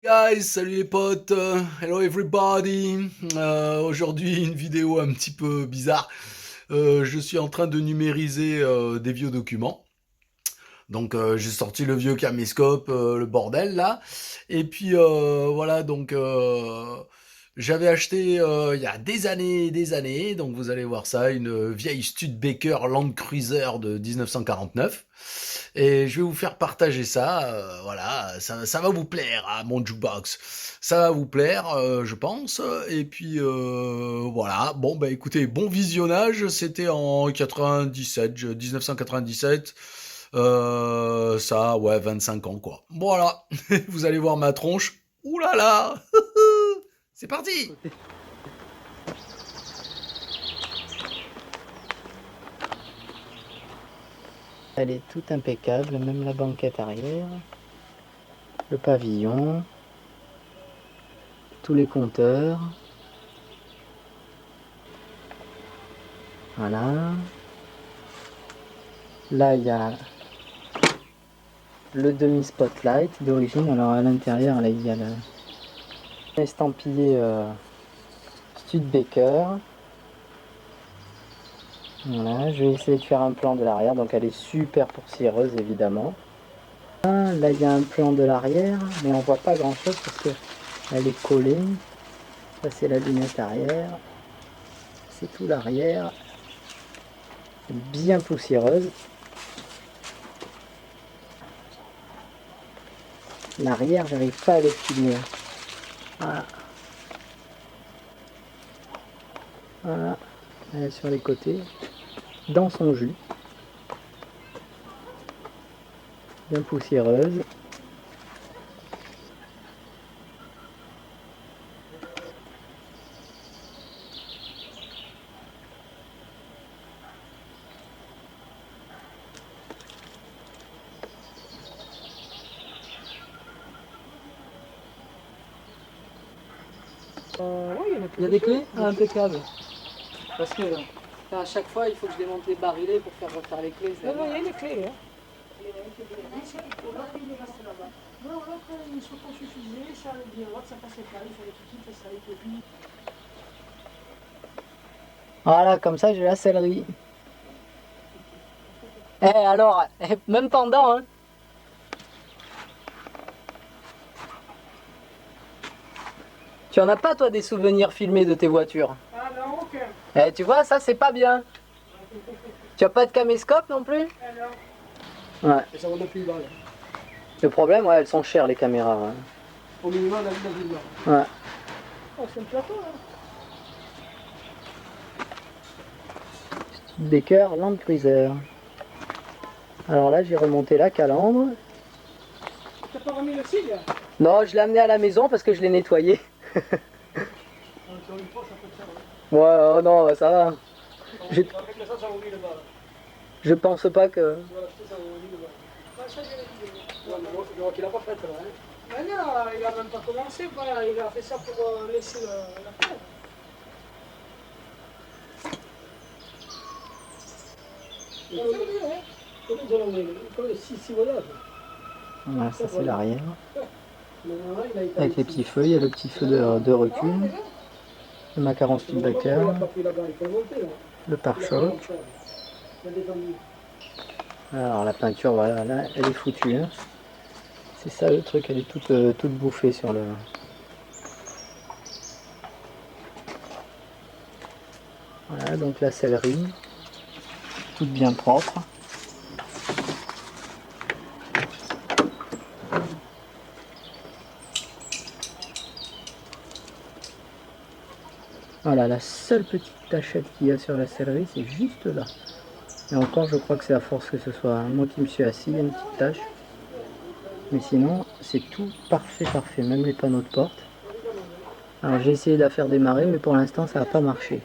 Guys, salut les potes, hello everybody. Aujourd'hui une vidéo un petit peu bizarre. Je suis en train de numériser des vieux documents. Donc j'ai sorti le vieux caméscope, le bordel là. Et puis voilà, donc j'avais acheté il y a des années, donc vous allez voir ça, une vieille Studebaker Land Cruiser de 1949. Et je vais vous faire partager ça, voilà, ça va vous plaire à mon jukebox. Ça va vous plaire, je pense. Et puis voilà, bon bah écoutez, bon visionnage, c'était en 97, 1997. Ça, ouais, 25 ans, quoi. Voilà, vous allez voir ma tronche. Ouh là là. C'est parti. Elle est toute impeccable, même la banquette arrière, le pavillon, tous les compteurs. Voilà. Là, il y a le demi-spotlight d'origine. Alors à l'intérieur, là, il y a l'estampillé Studebaker. Voilà, je vais essayer de faire un plan de l'arrière. Donc elle est super poussiéreuse, évidemment. Là, il y a un plan de l'arrière, mais on voit pas grand-chose parce que elle est collée. Ça, c'est la lunette arrière. C'est tout l'arrière. Bien poussiéreuse. L'arrière, j'arrive pas à le filmer. Voilà. Voilà. Elle est sur les côtés. Dans son jus. Bien poussiéreuse. Oui, Il y a des clés impeccables. Parce que à chaque fois, il faut que je démonte les barilets pour faire refaire les clés. Non, non, il y a les clés. Hein. Non, l'autre, ils sont autosuffisés, ça veut dire, l'autre, ça passait pas, il fallait tout de suite ça avec le puis. Voilà, comme ça, j'ai la sellerie. Eh alors, même pendant, hein. Tu en as pas, toi, des souvenirs filmés de tes voitures? Ah non, aucun. Eh, tu vois, ça, c'est pas bien. Tu as pas de caméscope non plus? Alors, Ouais. et ça vaut 9 000 balles. Le problème, ouais, elles sont chères, les caméras. Ouais. Au minimum, la 9 000 balles. Ouais. Oh, c'est un plateau, là. Studebaker Land Cruiser. Alors là, j'ai remonté la calandre. T'as pas remis le sigle? Non, je l'ai amené à la maison parce que je l'ai nettoyé. Sur une fois, ça peut te faire. Ouais, oh non, ça va. Je, Avec ça, ça vaut 1000 balles. je pense pas que... Voilà, ça vaut 1000 balles. Ouais, ça, j'ai dit. Ouais, mais bon, je vois qu'il a pas fait, là. Hein. Mais non, il a même pas commencé, voilà, il a fait ça pour laisser la fleur. Comme si voyages. Voilà, ça c'est l'arrière. Avec les petits feux, il y a le petit feu de recul. Le macaron Studebaker. Le pare-choc. Alors la peinture, voilà, là, elle est foutue. Hein. C'est ça le truc, elle est toute bouffée sur le... Voilà, donc la sellerie. Toute bien propre. Voilà, la seule petite tachette qu'il y a sur la sellerie, c'est juste là. Et encore, je crois que c'est à force que ce soit moi qui me suis assis, il y a une petite tache. Mais sinon, c'est tout parfait, parfait, même les panneaux de porte. Alors j'ai essayé de la faire démarrer, mais pour l'instant, ça n'a pas marché.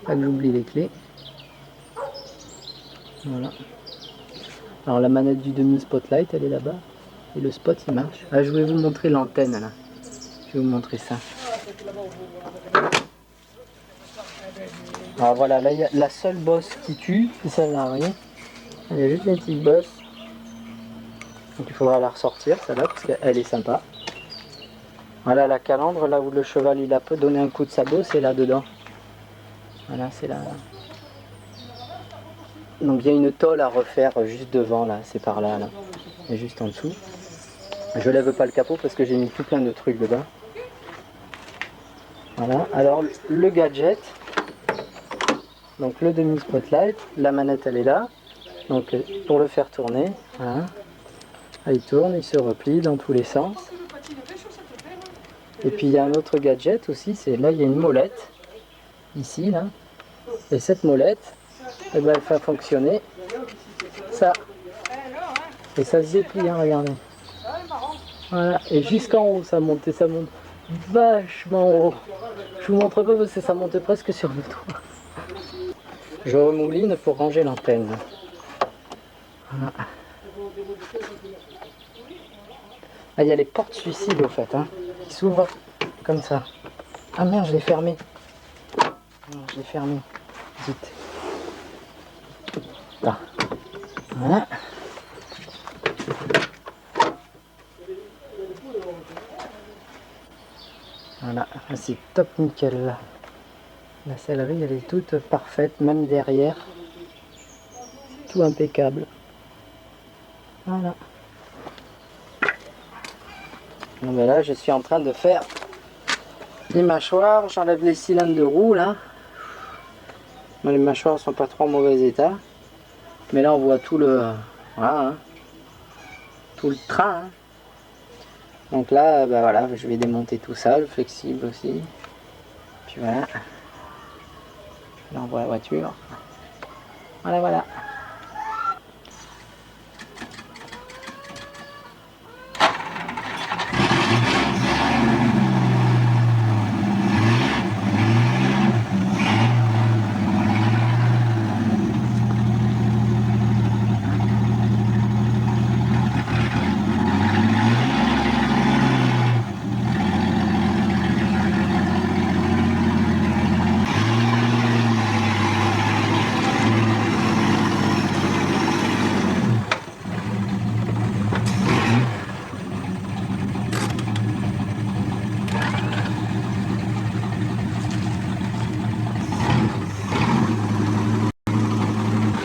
Pas que j'oublie les clés. Voilà. Alors la manette du demi-spotlight, elle est là-bas. Et le spot, il marche. Ah, je voulais vous montrer l'antenne, là. Je vais vous montrer ça. Alors voilà, là il y a la seule bosse qui tue, c'est celle-là, vous voyez. Il y a juste une petite bosse. Donc il faudra la ressortir, celle-là, parce qu'elle est sympa. Voilà la calandre, là où le cheval il a peu donné un coup de sabot, c'est là dedans. Voilà, c'est là. Donc il y a une tôle à refaire juste devant, là, c'est par là, là. Et juste en dessous. Je lève pas le capot parce que j'ai mis tout plein de trucs dedans. Voilà, alors le gadget, donc le demi-spotlight, la manette elle est là. Donc pour le faire tourner, voilà. Il tourne, il se replie dans tous les sens. Et puis il y a un autre gadget aussi, c'est là il y a une molette, ici là. Et cette molette, eh ben, elle fait fonctionner ça. Et ça se déplie, hein, regardez. Voilà, et jusqu'en haut ça monte, et ça monte vachement haut. Je vous montre pas parce que ça monte presque sur le toit. Je remouline pour ranger l'antenne. Voilà. Ah, il y a les portes suicides au fait, hein, qui s'ouvrent comme ça. Ah merde, je l'ai fermé. Non, je l'ai fermé. Vite. Là. Voilà. Voilà, c'est top nickel là. La sellerie elle est toute parfaite, même derrière. Tout impeccable. Voilà. Donc là je suis en train de faire les mâchoires, j'enlève les cylindres de roue là. Bon, les mâchoires sont pas trop en mauvais état. Mais là on voit tout le. Voilà, hein, tout le train. Hein. Donc là, bah voilà, je vais démonter tout ça, le flexible aussi. Puis voilà. Là on voit la voiture. Voilà, voilà.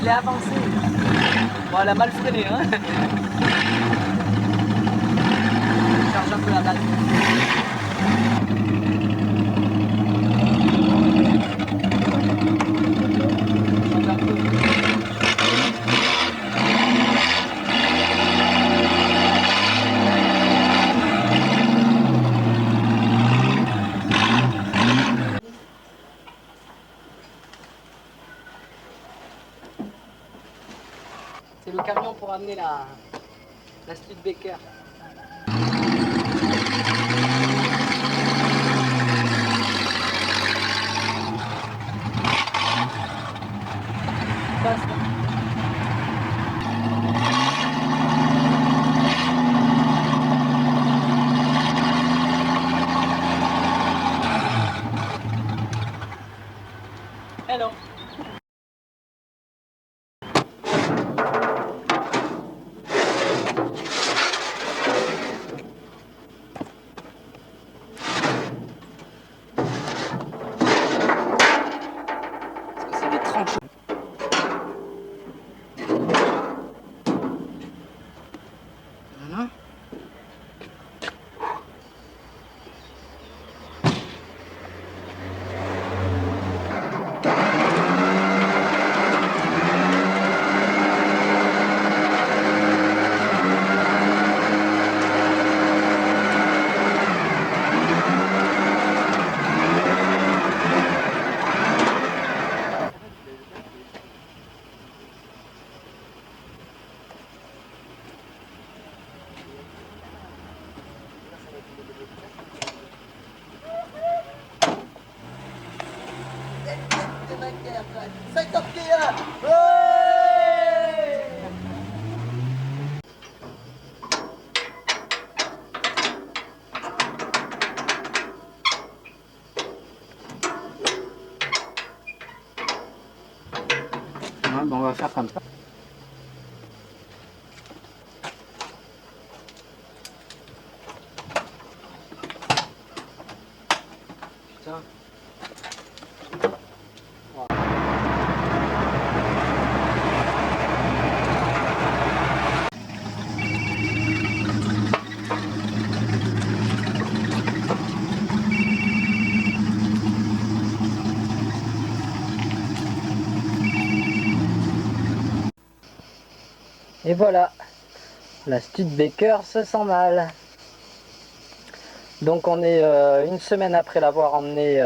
Il est avancé. Bon, elle a mal freiné, hein. Je charge un peu la balle. C'est le camion pour amener la Studebaker. Hello. C'est des tranches. Voilà. Hein, bon, on va faire comme ça. Putain. Et voilà, la Studebaker se sent mal. Donc on est une semaine après l'avoir emmené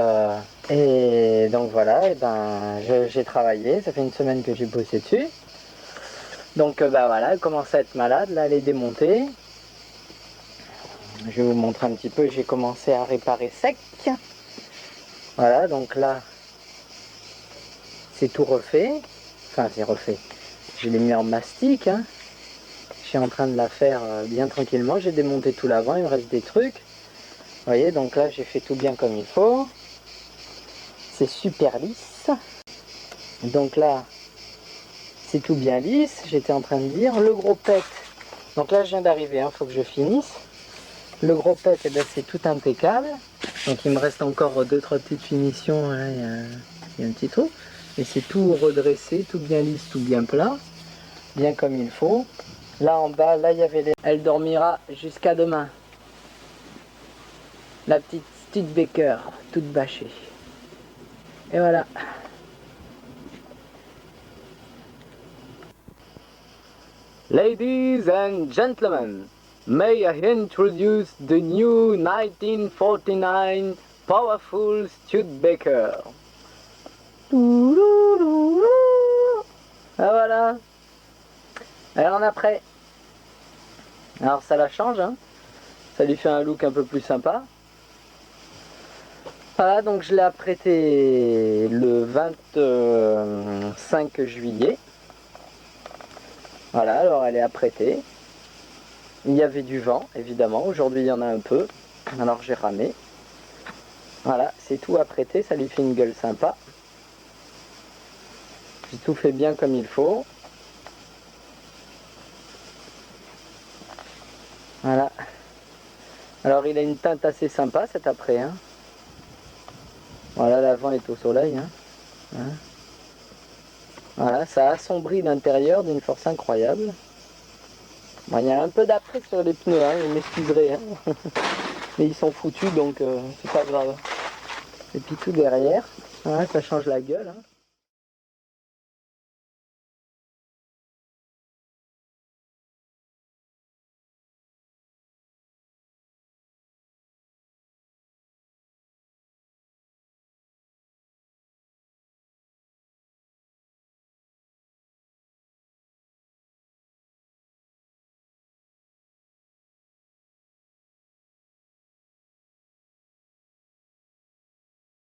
et donc voilà, et ben j'ai travaillé, ça fait une semaine que j'ai bossé dessus. Donc bah voilà, elle commence à être malade, là elle est démontée. Je vais vous montrer un petit peu, j'ai commencé à réparer sec. Voilà, donc là c'est tout refait, enfin c'est refait. Je l'ai mis en mastic, hein. Je suis en train de la faire bien tranquillement, j'ai démonté tout l'avant, il me reste des trucs. Vous voyez, donc là j'ai fait tout bien comme il faut. C'est super lisse. Donc là, c'est tout bien lisse. J'étais en train de dire, le gros pet. Donc là, je viens d'arriver, il faut que je finisse. Le gros pet, eh ben, c'est tout impeccable. Donc il me reste encore 2-3 petites finitions. Là, il y a un petit trou. Et c'est tout redressé, tout bien lisse, tout bien plat. Bien comme il faut. Là en bas, là il y avait les... Elle dormira jusqu'à demain. La petite Studebaker, toute bâchée. Et voilà. Ladies and gentlemen, may I introduce the new 1949 powerful Studebaker. Ah voilà. Alors en après. Alors ça la change, hein. Ça lui fait un look un peu plus sympa. Voilà, donc je l'ai apprêté le 25 juillet. Voilà, alors elle est apprêtée. Il y avait du vent, évidemment. Aujourd'hui, il y en a un peu. Alors j'ai ramé. Voilà, c'est tout apprêté. Ça lui fait une gueule sympa. J'ai tout fait bien comme il faut. Voilà. Alors il a une teinte assez sympa cet après, hein. Voilà, l'avant est au soleil, hein. Voilà, ça assombrit l'intérieur d'une force incroyable. Bon, il y a un peu d'après sur les pneus, hein, vous m'excuserez, hein. Mais ils sont foutus, donc c'est pas grave. Et puis tout derrière, voilà, ça change la gueule, hein.